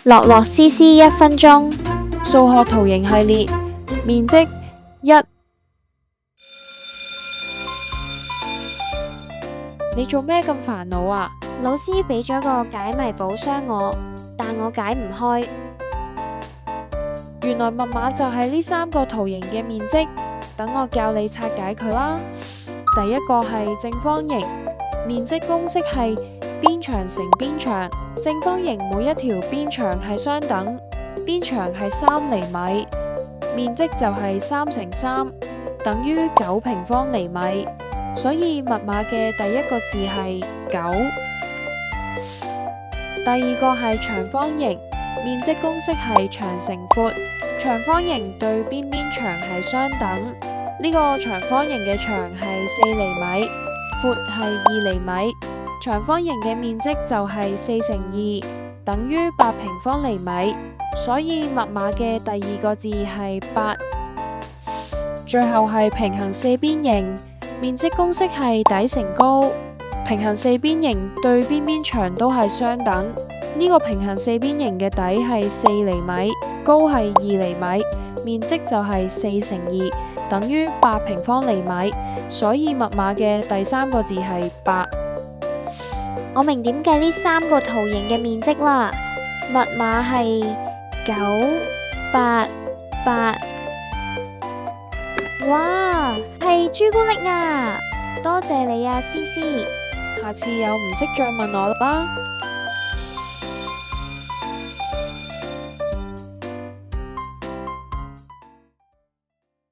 樂樂 CC 1分鐘。數學圖形系列，面積1。你做咩咁煩惱啊？老師俾咗個解謎寶箱我，但我解唔開。原來密碼就係呢3個圖形嘅面積，等我教你拆解佢啦。第一個係正方形，面積公式係邊長乘邊長。正方形每一條邊長係相等，邊長係3厘米，面積就係3乘3，等於9平方厘米。所以密碼嘅第一個字係9。第二個係長方形，面積公式係長乘闊。長方形對邊邊長係相等，呢個長方形嘅長係4厘米，闊係2厘米。長方形嘅面積就係4乘2，等於8平方厘米。所以密碼嘅第二個字係8。最後係平行四邊形，面積公式係底乘高。平行四邊形對邊邊長都係相等，呢個平行四邊形嘅底係4厘米，高係2厘米，面積就係4乘2，等於8平方厘米。所以密碼嘅第三個字係8。我明點計呢3個圖形嘅面積啦，密碼係9、8、8。哇，係朱古力啊！多謝你啊，思思。下次有唔識再問我啦。